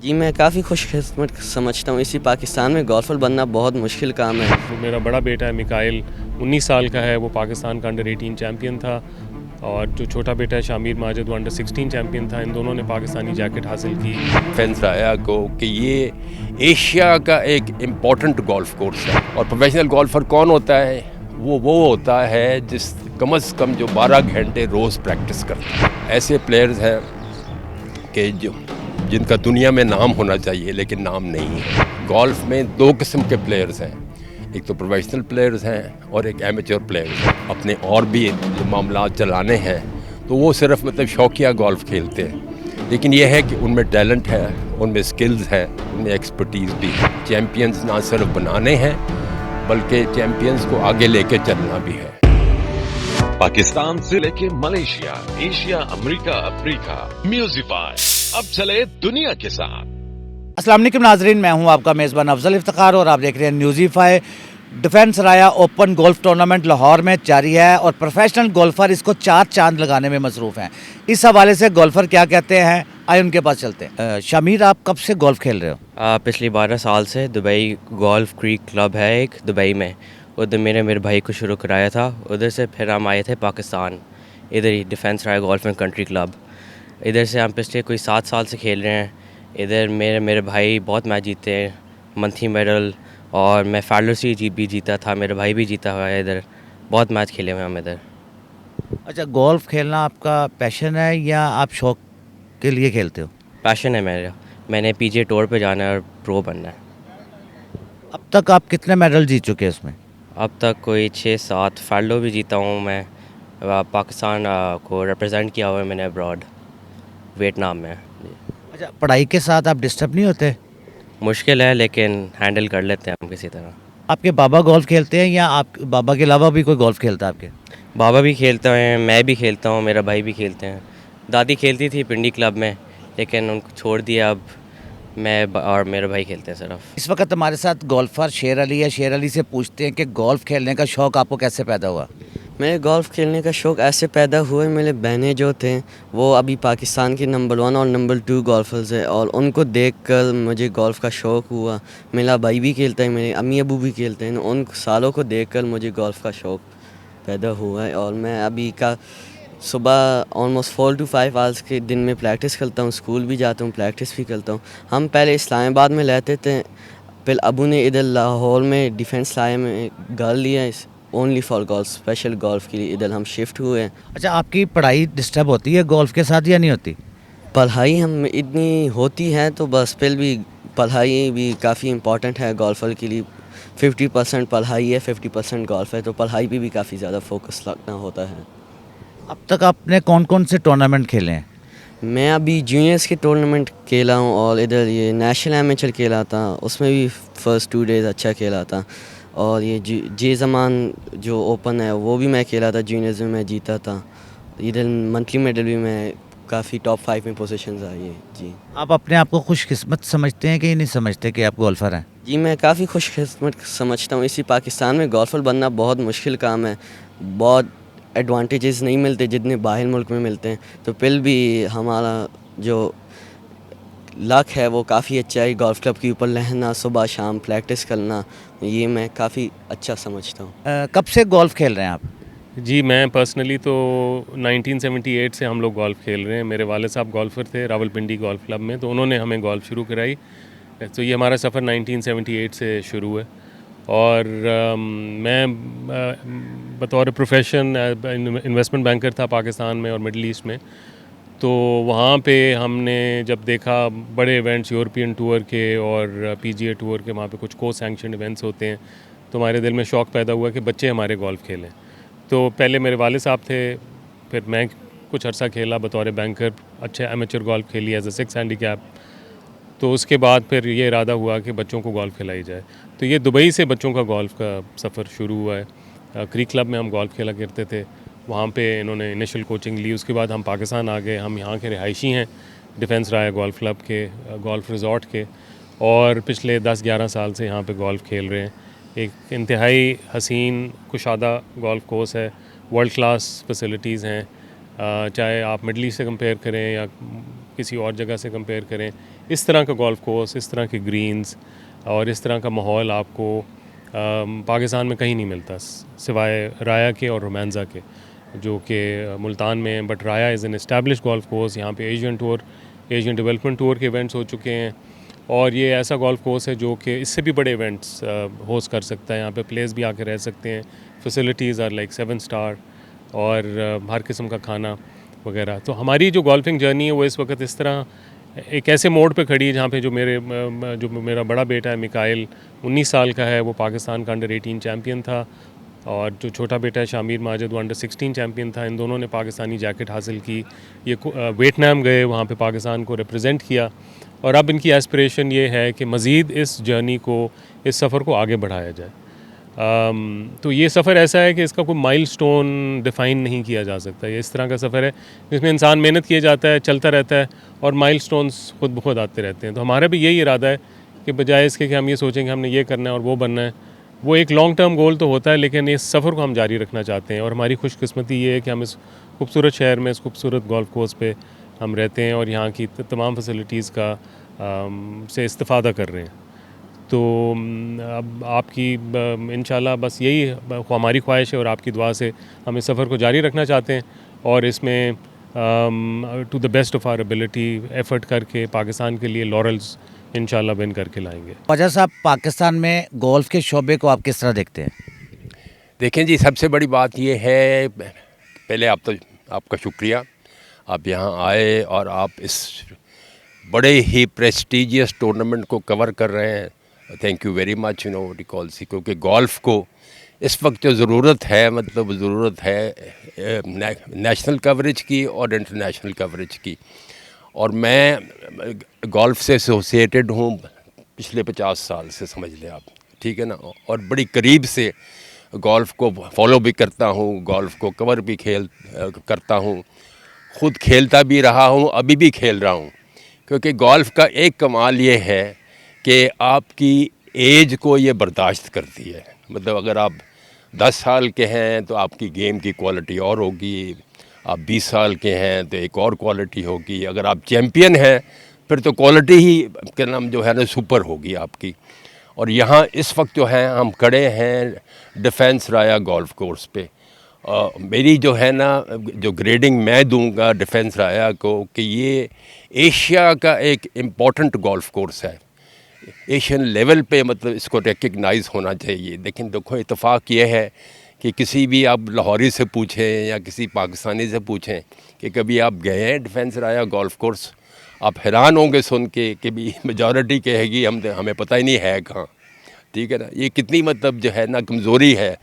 जी, मैं काफ़ी खुशकिस्मत समझता हूँ। इसी पाकिस्तान में गोल्फ़र बनना बहुत मुश्किल काम है। वो मेरा बड़ा बेटा है मिकाइल, 19 साल का है, वो पाकिस्तान का अंडर 18 चैम्पियन था। और जो छोटा बेटा है शामिर माजिद, वो अंडर 16 चैम्पियन था। इन दोनों ने पाकिस्तानी जैकेट हासिल की। डिफेंस राया को कि ये एशिया का एक इम्पॉर्टेंट गोल्फ कोर्स है। और प्रोफेशनल गोल्फर कौन होता है? वो होता है जिस कम से कम जो 12 घंटे रोज़ प्रैक्टिस करता है। ऐसे प्लेयर्स हैं कि जिनका दुनिया में नाम होना चाहिए लेकिन नाम नहीं है। गोल्फ में दो किस्म के प्लेयर्स हैं, एक तो प्रोफेशनल प्लेयर्स हैं और एक एमेच्योर प्लेयर्स हैं। अपने और भी जो मामला चलाने हैं तो वो सिर्फ मतलब शौकिया गोल्फ खेलते हैं, लेकिन यह है कि उनमें टैलेंट है, उनमें स्किल्स है, उनमें एक्सपर्टीज़ भी है। चैम्पियंस ना सिर्फ बनाने हैं बल्कि चैम्पियंस को आगे लेके चलना भी है। पाकिस्तान से लेके मलेशिया, एशिया, अमेरिका, अफ्रीका, म्यूजिफाई अब चले दुनिया के साथ। अस्सलाम वालेकुम नाजरीन, मैं हूं आपका मेज़बान अफजल इफ्तिखार और आप देख रहे हैं न्यूज़ीफाई। डिफेंस राया ओपन गोल्फ टूर्नामेंट लाहौर में जारी है और प्रोफेशनल गोल्फर इसको 4 चांद लगाने में मसरूफ़ हैं। इस हवाले से गोल्फर क्या कहते हैं, आए उनके पास चलते हैं। शामिर, आप कब से गोल्फ खेल रहे हो? पिछली 12 साल से दुबई गोल्फ़ क्रीक क्लब है एक दुबई में, उधर मेरे भाई को शुरू कराया था। उधर से फिर हम आए थे पाकिस्तान, इधर ही defence Raya golf and country club. इधर से हम पिछले कोई 7 साल से खेल रहे हैं। इधर मेरे भाई बहुत मैच जीते हैं, मंथली मेडल, और मैं फैलसी भी जीता था, मेरा भाई भी जीता हुआ है। इधर बहुत मैच खेले हुए हम इधर। अच्छा, गोल्फ खेलना आपका पैशन है या आप शौक के लिए खेलते हो? पैशन है मेरा, मैंने पीजीए टूर पे जाना है और प्रो बनना है। अब तक आप कितने मेडल जीत चुके हैं इसमें? अब तक कोई 6-7 फैलो भी जीता हूँ मैं। पाकिस्तान को रिप्रेजेंट किया हुआ है मैंने अब्रॉड, वियतनाम में। अच्छा, पढ़ाई के साथ आप डिस्टर्ब नहीं होते? मुश्किल है लेकिन हैंडल कर लेते हैं हम किसी तरह। आपके बाबा गोल्फ खेलते हैं या आप बाबा के अलावा भी कोई गोल्फ खेलता है आपके? बाबा भी खेलते हैं, मैं भी खेलता हूँ, मेरा भाई भी खेलते हैं। दादी खेलती थी पिंडी क्लब में, लेकिन उनको छोड़ दिया। अब मैं और मेरा भाई खेलते हैं सिर्फ। इस वक्त हमारे साथ गोल्फर शेर अली है। शेर अली से पूछते हैं कि गोल्फ खेलने का शौक़ आपको कैसे पैदा हुआ? मेरे गोल्फ़ खेलने का शौक़ ऐसे पैदा हुआ, मेरे बहनें जो थे वो अभी पाकिस्तान की नंबर 1 और नंबर 2 गोल्फर्स है, और उनको देखकर मुझे गोल्फ़ का शौक़ हुआ। मेरा भाई भी खेलता है, मेरे अम्मी अबू भी खेलते हैं। उन सालों को देखकर मुझे गोल्फ़ का शौक़ पैदा हुआ है, और मैं अभी का सुबह ऑलमोस्ट 4 to 5 आवर्स के दिन में प्रैक्टिस करता हूँ। स्कूल भी जाता हूँ, प्रैक्टिस भी करता हूँ। हम पहले इस्लामाबाद में रहते थे, फिर अबू ने इधर लाहौर में डिफेंस लाया में घर लिया only for golf, special golf के लिए इधर हम शिफ्ट हुए हैं। अच्छा, आपकी पढ़ाई डिस्टर्ब होती है गोल्फ के साथ या नहीं होती? पढ़ाई हम इतनी होती है तो बस, फिर भी पढ़ाई भी काफ़ी इम्पोर्टेंट है गोल्फर के लिए। 50% पढ़ाई है, 50% गोल्फ है, तो पढ़ाई पे भी काफ़ी ज़्यादा फोकस रखना होता है। अब तक आपने कौन कौन से टूर्नामेंट खेले हैं? मैं अभी जूनियर्स के टूर्नामेंट खेला हूँ, और इधर ये नेशनल एमेचर खेला था, उसमें भी फर्स्ट 2 डेज़ अच्छा खेला था। और ये जे ज़मान जो ओपन है वो भी मैं खेला था, जूनियर्स में मैं जीता था। इधर मंथली मेडल भी मैं काफ़ी टॉप 5 में पोजीशंस आई है। जी, आप अपने आप को खुशकिस्मत समझते हैं कि नहीं समझते कि आप गोल्फर हैं? जी, मैं काफ़ी खुशकिस्मत समझता हूँ। इसी पाकिस्तान में गोल्फर बनना बहुत मुश्किल काम है। बहुत एडवांटेजेस नहीं मिलते जितने बाहर मुल्क में मिलते हैं, तो फिर भी हमारा जो लक है वो काफ़ी अच्छा है। गोल्फ क्लब के ऊपर रहना, सुबह शाम प्रैक्टिस करना, ये मैं काफ़ी अच्छा समझता हूँ। कब से गोल्फ खेल रहे हैं आप? जी, मैं पर्सनली तो 1978 से हम लोग गोल्फ़ खेल रहे हैं। मेरे वाले साहब गोल्फ़र थे रावलपिंडी गोल्फ़ क्लब में, तो उन्होंने हमें गोल्फ़ शुरू कराई। तो ये हमारा सफ़र 1978 से शुरू है। और मैं बतौर प्रोफेशन इन्वेस्टमेंट बैंकर था पाकिस्तान में और मिडल ईस्ट में। तो वहाँ पे हमने जब देखा बड़े इवेंट्स यूरोपियन टूर के और पीजीए टूर के, वहाँ पे कुछ को सैंक्शन इवेंट्स होते हैं, तो हमारे दिल में शौक़ पैदा हुआ कि बच्चे हमारे गोल्फ़ खेलें। तो पहले मेरे वाले साहब थे, फिर मैं कुछ अरसा खेला बतौर बैंकर, अच्छे एमेचर गोल्फ़ खेली एज ए 6 हैंडीकैप। तो उसके बाद फिर ये इरादा हुआ कि बच्चों को गोल्फ़ खिलाई जाए। तो ये दुबई से बच्चों का गोल्फ़ का सफ़र शुरू हुआ है। क्रीक क्लब में हम गोल्फ़ खेला करते थे, वहाँ पे इन्होंने इनिशियल कोचिंग ली। उसके बाद हम पाकिस्तान आ गए। हम यहाँ के रिहायशी हैं, डिफेंस राया गोल्फ़ क्लब के, गोल्फ़ रिज़ॉर्ट के, और पिछले 10-11 साल से यहाँ पे गोल्फ़ खेल रहे हैं। एक इंतहाई हसीन कुशादा गोल्फ़ कोर्स है, वर्ल्ड क्लास फैसिलिटीज़ हैं। चाहे आप मिडल ईस्ट से कंपेयर करें या किसी और जगह से कंपेयर करें, इस तरह का गोल्फ कोर्स, इस तरह के ग्रीन्स और इस तरह का माहौल आपको पाकिस्तान में कहीं नहीं मिलता सिवाय राया के और रोमांजा के, जो कि मुल्तान में हैं। But Raya is an establish golf course. यहाँ पे Asian tour, Asian development tour के इवेंट्स हो चुके हैं और ये ऐसा गोल्फ कोर्स है जो कि इससे भी बड़े इवेंट्स होस्ट कर सकता है। यहाँ पे प्लेयर्स भी आके रह सकते हैं, फैसिलिटीज़ आर लाइक 7 स्टार और हर किस्म का खाना वगैरह। तो हमारी जो गोल्फिंग जर्नी है वो इस वक्त इस तरह एक ऐसे मोड़ पे खड़ी है जहाँ पे जो मेरा बड़ा बेटा है मिकाइल, 19 साल का है, वो पाकिस्तान का अंडर 18 चैम्पियन था और जो छोटा बेटा है शामिर माजिद, वो अंडर 16 चैम्पियन था। इन दोनों ने पाकिस्तानी जैकेट हासिल की, ये वियतनाम गए, वहाँ पे पाकिस्तान को रिप्रेजेंट किया और अब इनकी एस्पिरेशन ये है कि मज़ीद इस जर्नी को, इस सफ़र को आगे बढ़ाया जाए। तो ये सफ़र ऐसा है कि इसका कोई माइलस्टोन डिफ़ाइन नहीं किया जा सकता। ये इस तरह का सफ़र है जिसमें इंसान मेहनत किया जाता है, चलता रहता है और माइलस्टोन्स खुद ब खुद आते रहते हैं। तो हमारा भी यही इरादा है कि बजाय इसके कि हम ये सोचें कि हमने ये करना है और वो बनना है, वो एक लॉन्ग टर्म गोल तो होता है, लेकिन इस सफ़र को हम जारी रखना चाहते हैं। और हमारी खुशकिस्मती ये है कि हम इस खूबसूरत शहर में, इस खूबसूरत गोल्फ कोर्स पे हम रहते हैं और यहाँ की तमाम फैसिलिटीज़ का से इस्तिफ़ादा कर रहे हैं। तो अब आपकी इंशाल्लाह बस यही हमारी ख्वाहिश है और आपकी दुआ से हम इस सफ़र को जारी रखना चाहते हैं और इसमें to the best of our ability effort करके पाकिस्तान के लिए लॉरल्स इंशाल्लाह विन करके लाएंगे। ख्वाजा साहब, पाकिस्तान में गोल्फ के शोबे को आप किस तरह देखते हैं? देखें जी, सबसे बड़ी बात ये है, पहले आपका शुक्रिया, आप यहाँ आए और आप इस बड़े ही प्रेस्टीजियस टूर्नामेंट को कवर कर रहे हैं। Thank you very much, recalls, क्योंकि गोल्फ़ को इस वक्त जो ज़रूरत है, मतलब ज़रूरत है नेशनल कवरेज की और इंटरनेशनल कवरेज की। और मैं गोल्फ़ से एसोसिएटेड हूँ पिछले 50 साल से, समझ लें आप, ठीक है ना, और बड़ी करीब से गोल्फ़ को फॉलो भी करता हूँ, गोल्फ़ को कवर भी करता हूँ, ख़ुद खेलता भी रहा हूँ, अभी भी खेल रहा हूँ। क्योंकि गोल्फ़ का एक कमाल ये है कि आपकी एज को ये बर्दाश्त करती है। मतलब अगर आप 10 साल के हैं तो आपकी गेम की क्वालिटी और होगी, आप 20 साल के हैं तो एक और क्वालिटी होगी, अगर आप चैम्पियन हैं फिर तो क्वालिटी ही क्या नाम जो है ना सुपर होगी आपकी। और यहाँ इस वक्त जो है हम खड़े हैं डिफेंस राया गोल्फ कोर्स पे। मेरी जो है ना जो ग्रेडिंग मैं दूंगा डिफेंस राया को कि ये एशिया का एक इम्पॉर्टेंट गोल्फ कोर्स है, एशियन लेवल पे, मतलब इसको रिकग्नाइज़ होना चाहिए। लेकिन देखो इत्तेफाक ये है कि किसी भी आप लाहौरी से पूछें या किसी पाकिस्तानी से पूछें कि कभी आप गए हैं डिफेंस राया गोल्फ कोर्स, आप हैरान होंगे सुन के कि भी मेजॉरिटी कहेगी हमें पता ही नहीं है कहाँ, ठीक है ना। ये कितनी मतलब जो है ना कमज़ोरी है,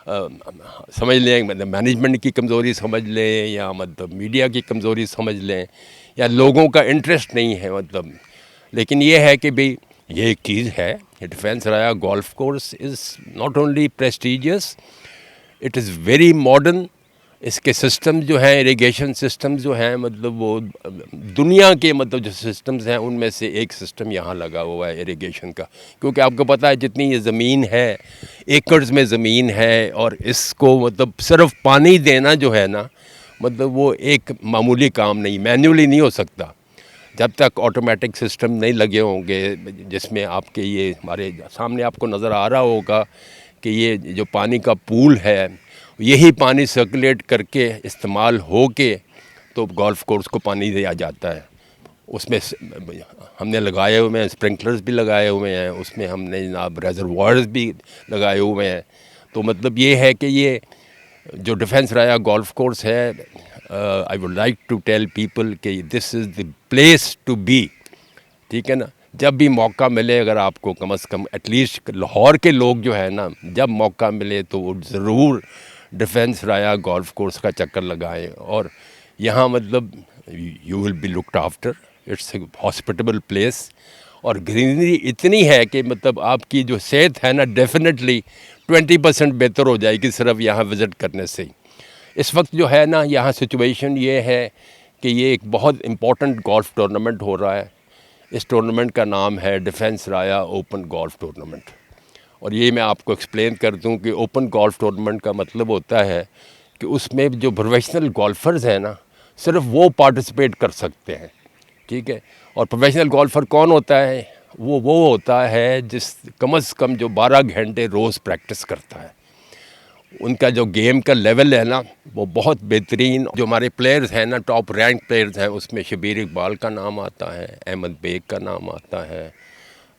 समझ लें, मतलब मैनेजमेंट की कमज़ोरी समझ लें या मतलब मीडिया की कमज़ोरी समझ लें या लोगों का इंटरेस्ट नहीं है मतलब। लेकिन ये है कि भाई ये एक चीज़ है, defence Raya golf course is not only prestigious, it is very modern. इसके सिस्टम जो हैं, इरिगेशन सिस्टम जो हैं, मतलब वो दुनिया के मतलब जो सिस्टम्स हैं उनमें से एक सिस्टम यहाँ लगा हुआ है इरिगेशन का। क्योंकि आपको पता है जितनी ये ज़मीन है, एकड़्स में ज़मीन है, और इसको मतलब सिर्फ पानी देना जो है ना, मतलब वो एक मामूली काम नहीं, मैन्युअली नहीं हो सकता जब तक ऑटोमेटिक सिस्टम नहीं लगे होंगे, जिसमें आपके ये हमारे सामने आपको नज़र आ रहा होगा कि ये जो पानी का पूल है, यही पानी सर्कुलेट करके इस्तेमाल हो के तो गोल्फ कोर्स को पानी दिया जाता है। उसमें हमने लगाए हुए हैं, स्प्रिंकलर्स भी लगाए हुए हैं, उसमें हमने जनाब रेजरवॉयर्स भी लगाए हुए हैं। तो मतलब ये है कि ये जो डिफेंस राया गोल्फ कोर्स है, I would like to tell people कि this is the place to be, ठीक है ना। जब भी मौका मिले, अगर आपको कम से कम एटलीस्ट लाहौर के लोग जो है ना, जब मौका मिले तो वो ज़रूर डिफेंस राया गोल्फ कोर्स का चक्कर लगाएं। और यहाँ मतलब you will be looked after, it's a hospitable place, और ग्रीनरी इतनी है कि मतलब आपकी जो सेहत है ना डेफिनेटली 20% बेहतर हो जाएगी सिर्फ यहाँ विज़िट करने से। इस वक्त जो है ना यहाँ सिचुएशन ये है कि ये एक बहुत इम्पॉर्टेंट गोल्फ टूर्नामेंट हो रहा है। इस टूर्नामेंट का नाम है डिफेंस राया ओपन गोल्फ टूर्नामेंट। और ये मैं आपको एक्सप्लेन कर दूं कि ओपन गोल्फ टूर्नामेंट का मतलब होता है कि उसमें जो प्रोफेशनल गोल्फर्स हैं ना, सिर्फ वो पार्टिसिपेट कर सकते हैं, ठीक है। और प्रोफेशनल गोल्फ़र कौन होता है? वो होता है जिस कम से कम जो 12 घंटे रोज़ प्रैक्टिस करता है। उनका जो गेम का लेवल है ना, वो बहुत बेहतरीन। जो हमारे प्लेयर्स हैं ना, टॉप रैंक प्लेयर्स हैं, उसमें शबीर इकबाल का नाम आता है, अहमद बेग का नाम आता है,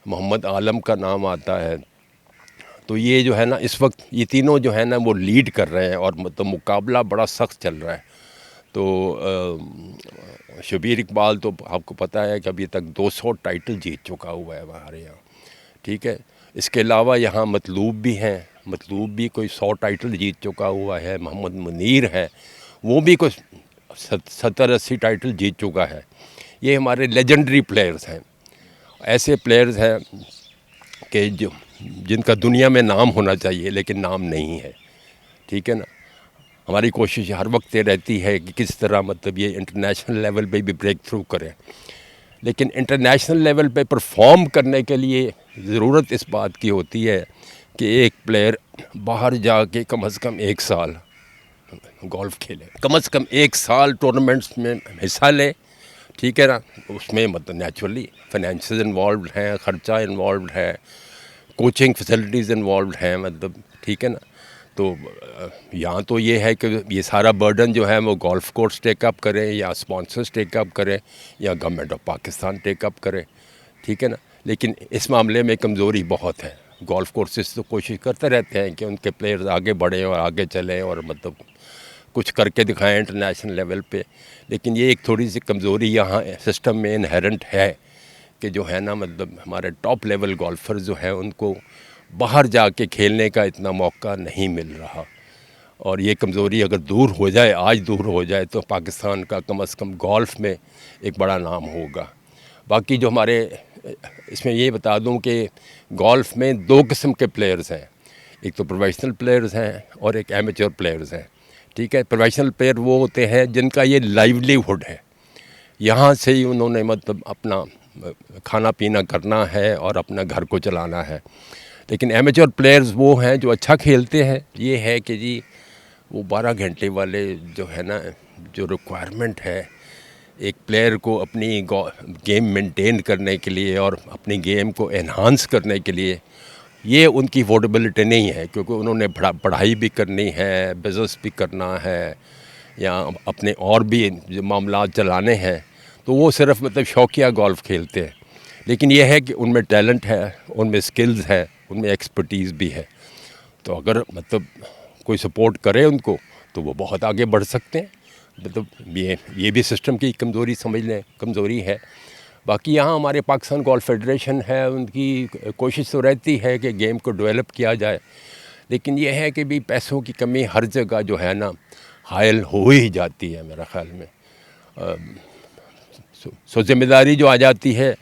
मोहम्मद आलम का नाम आता है। तो ये जो है ना, इस वक्त ये तीनों जो है ना वो लीड कर रहे हैं और मतलब मुकाबला बड़ा सख्त चल रहा है। तो शबीर इकबाल तो आपको पता है कि अभी तक 200 टाइटल जीत चुका हुआ है हमारे यहाँ, ठीक है। इसके अलावा यहाँ मतलूब भी हैं, मतलूब भी कोई 100 टाइटल जीत चुका हुआ है। मोहम्मद मुनीर है, वो भी कुछ 70-80 टाइटल जीत चुका है। ये हमारे लेजेंडरी प्लेयर्स हैं, ऐसे प्लेयर्स हैं कि जिनका दुनिया में नाम होना चाहिए लेकिन नाम नहीं है, ठीक है ना। हमारी कोशिश हर वक्त ये रहती है कि किस तरह मतलब ये इंटरनेशनल लेवल पे भी ब्रेक थ्रू करें, लेकिन इंटरनेशनल लेवल पे परफॉर्म करने के लिए ज़रूरत इस बात की होती है कि एक प्लेयर बाहर जाके कम से कम 1 साल गोल्फ़ खेले, कम से कम 1 साल टूर्नामेंट्स में हिस्सा ले, ठीक है ना। उसमें मतलब नेचुरली फाइनेंशियल इन्वॉल्व हैं, ख़र्चा इन्वॉल्व है, कोचिंग फैसिलिटीज़ इन्वॉल्व हैं, मतलब ठीक है ना। तो यहाँ तो ये है कि ये सारा बर्डन जो है वो गोल्फ़ कोर्स टेकअप करें या स्पॉन्सर्स टेकअप करें या गवर्नमेंट ऑफ पाकिस्तान टेकअप करे, ठीक है ना। लेकिन इस मामले में कमज़ोरी बहुत है। गोल्फ़ कोर्सेस तो कोशिश करते रहते हैं कि उनके प्लेयर्स आगे बढ़ें और आगे चलें और मतलब कुछ करके दिखाएं इंटरनेशनल लेवल पे, लेकिन ये एक थोड़ी सी कमज़ोरी यहाँ सिस्टम में इनहेरेंट है कि जो है ना मतलब हमारे टॉप लेवल गोल्फ़र जो है उनको बाहर जाके खेलने का इतना मौका नहीं मिल रहा। और ये कमज़ोरी अगर दूर हो जाए, आज दूर हो जाए, तो पाकिस्तान का कम से कम गोल्फ़ में एक बड़ा नाम होगा। बाकी जो हमारे इसमें ये बता दूं कि गोल्फ़ में 2 किस्म के प्लेयर्स हैं, एक तो प्रोफेशनल प्लेयर्स हैं और एक एमेच्योर प्लेयर्स हैं, ठीक है। प्रोफेशनल प्लेयर वो होते हैं जिनका ये लाइवलीहुड है, यहाँ से ही उन्होंने मतलब अपना खाना पीना करना है और अपना घर को चलाना है। लेकिन एमेच्योर प्लेयर्स वो हैं जो अच्छा खेलते हैं। ये है कि जी वो 12 घंटे वाले जो है ना, जो रिक्वायरमेंट है एक प्लेयर को अपनी गेम मेंटेन करने के लिए और अपनी गेम को एनहांस करने के लिए, ये उनकी अफोर्डेबिलिटी नहीं है, क्योंकि उन्होंने पढ़ाई भी करनी है, बिज़नेस भी करना है या अपने और भी जो मामला चलाने हैं, तो वो सिर्फ मतलब शौकिया गोल्फ़ खेलते हैं। लेकिन ये है कि उनमें टैलेंट है, उनमें स्किल्स है, उनमें एक्सपर्टीज़ भी है। तो अगर मतलब कोई सपोर्ट करे उनको तो वो बहुत आगे बढ़ सकते हैं। मतलब ये भी सिस्टम की कमज़ोरी समझ लें, कमज़ोरी है। बाकी यहाँ हमारे पाकिस्तान गोल्फ़ फेडरेशन है, उनकी कोशिश तो रहती है कि गेम को डेवलप किया जाए, लेकिन ये है कि भी पैसों की कमी हर जगह जो है ना हायल हो ही जाती है मेरा ख़्याल में। सो ज़िम्मेदारी जो आ जाती है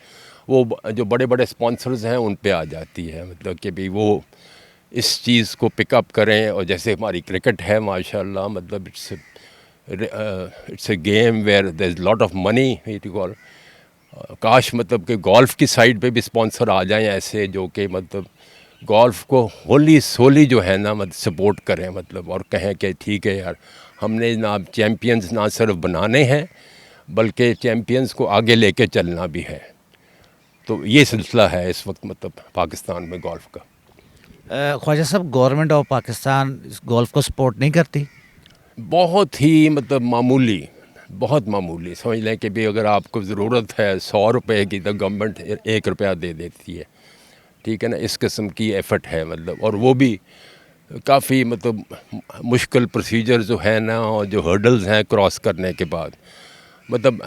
वो जो बड़े बड़े स्पॉन्सर्स हैं उन पे आ जाती है, मतलब कि भाई वो इस चीज़ को पिकअप करें। और जैसे हमारी क्रिकेट है माशाल्लाह, मतलब it's a game where there is lot of money it call. काश मतलब कि गोल्फ़ की साइड पे भी स्पॉन्सर आ जाएं ऐसे, जो कि मतलब गोल्फ़ को होली सोली जो है ना मतलब सपोर्ट करें, मतलब और कहें कि ठीक है यार, हमने ना चैम्पियंस ना सिर्फ बनाने हैं बल्कि चैम्पियंस को आगे लेके चलना भी है। तो ये सिलसिला है इस वक्त मतलब पाकिस्तान में गोल्फ़ का। ख्वाजा साहब, गवर्नमेंट ऑफ पाकिस्तान इस गोल्फ़ को सपोर्ट नहीं करती? बहुत ही मतलब मामूली, बहुत मामूली समझ लें कि भाई अगर आपको ज़रूरत है 100 रुपये की तो गवर्नमेंट 1 रुपया दे देती है, ठीक है ना। इस किस्म की एफ़र्ट है मतलब, और वो भी काफ़ी मतलब मुश्किल प्रोसीजर जो है ना और जो हर्डल्स हैं क्रॉस करने के बाद, मतलब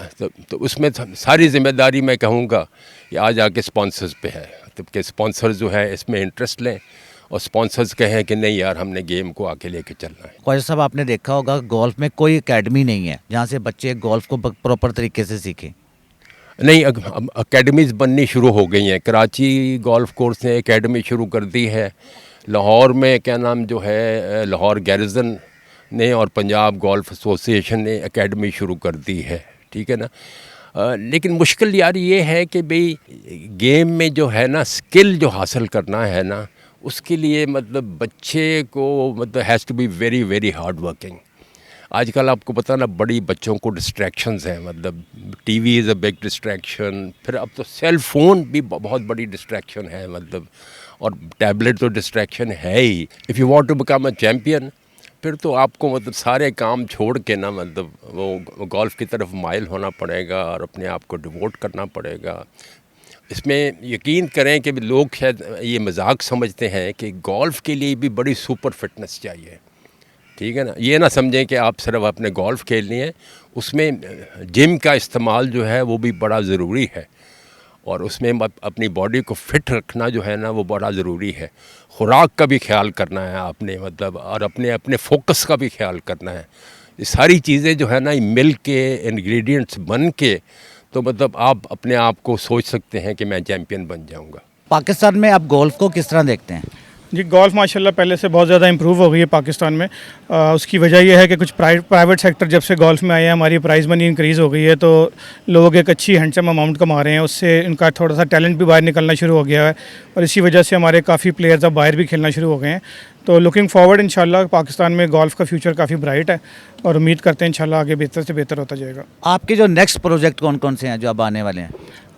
तो उसमें सारी ज़िम्मेदारी मैं कहूँगा कि आज आके स्पॉन्सर्स पे है। मतलब कि स्पॉन्सर्स जो है इसमें इंटरेस्ट लें और स्पॉन्सर्स कहें कि नहीं यार हमने गेम को आगे लेके चलना है। ख्वाजा साहब, आपने देखा होगा गोल्फ़ में कोई एकेडमी नहीं है जहाँ से बच्चे गोल्फ़ को प्रॉपर तरीके से सीखें। नहीं, अकेडमीज़ बननी शुरू हो गई हैं। कराची गोल्फ़ कोर्स ने एकेडमी शुरू कर दी है। लाहौर में क्या नाम जो है, लाहौर गैरिजन ने और पंजाब गोल्फ़ एसोसिएशन ने एकेडमी शुरू कर दी है, ठीक है ना। लेकिन मुश्किल यार ये है कि भाई गेम में जो है ना स्किल जो हासिल करना है ना, उसके लिए मतलब बच्चे को मतलब has to be very very hard working. आजकल आपको पता ना बड़ी बच्चों को डिस्ट्रैक्शंस हैं, मतलब TV is a big distraction, फिर अब तो सेल फ़ोन भी बहुत बड़ी डिस्ट्रैक्शन है, मतलब और टैबलेट तो डिस्ट्रैक्शन है ही। If you want to become a champion फिर तो आपको मतलब सारे काम छोड़ के ना मतलब वो गोल्फ़ की तरफ माइल होना पड़ेगा और अपने आप को डिवोट करना पड़ेगा। इसमें यकीन करें कि लोग शायद ये मजाक समझते हैं कि गोल्फ़ के लिए भी बड़ी सुपर फिटनेस चाहिए, ठीक है ना। ये ना समझें कि आप सिर्फ अपने गोल्फ़ खेलनी है, उसमें जिम का इस्तेमाल जो है वो भी बड़ा ज़रूरी है और उसमें अपनी बॉडी को फिट रखना जो है ना वो बड़ा ज़रूरी है। खुराक का भी ख्याल करना है आपने, मतलब और अपने अपने फोकस का भी ख्याल करना है। ये सारी चीज़ें जो है ना मिल के इंग्रेडिएंट्स बन के तो मतलब आप अपने आप को सोच सकते हैं कि मैं चैम्पियन बन जाऊंगा। पाकिस्तान में आप गोल्फ को किस तरह देखते हैं? जी, गोल्फ़ माशाल्लाह पहले से बहुत ज़्यादा इम्प्रूव हो गई है पाकिस्तान में। उसकी वजह यह है कि कुछ प्राइवेट सेक्टर जब से गोल्फ़ में आए हैं, हमारी प्राइज़ मनी इंक्रीज़ हो गई है, तो लोग एक अच्छी हैंडसम अमाउंट कमा रहे हैं, उससे इनका थोड़ा सा टैलेंट भी बाहर निकलना शुरू हो गया है और इसी वजह से हमारे काफ़ी प्लेयर्स अब बाहर भी खेलना शुरू हो गए हैं। तो लुकिंग फॉरवर्ड इंशाल्लाह पाकिस्तान में गोल्फ़ का फ्यूचर काफ़ी ब्राइट है और उम्मीद करते हैं इंशाल्लाह आगे बेहतर से बेहतर होता जाएगा। आपके जो नेक्स्ट प्रोजेक्ट कौन कौन से हैं जो अब आने वाले हैं?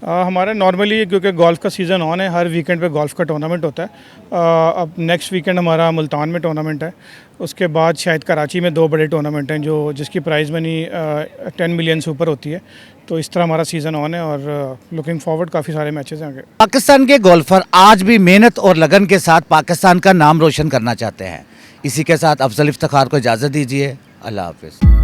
हमारा नॉर्मली क्योंकि गोल्फ़ का सीज़न ऑन है, हर वीकेंड पे गोल्फ़ का टूर्नामेंट होता है। अब नेक्स्ट वीकेंड हमारा मुल्तान में टूर्नामेंट है, उसके बाद शायद कराची में 2 बड़े टूर्नामेंट हैं जो जिसकी प्राइज़ मनी 10 मिलियन से ऊपर होती है। तो इस तरह हमारा सीज़न ऑन है और लुकिंग फॉरवर्ड काफ़ी सारे मैचेस हैं आगे। पाकिस्तान के गोल्फर आज भी मेहनत और लगन के साथ पाकिस्तान का नाम रोशन करना चाहते हैं। इसी के साथ अफजल इफ्तिखार को इजाज़त दीजिए। अल्लाह हाफिज़।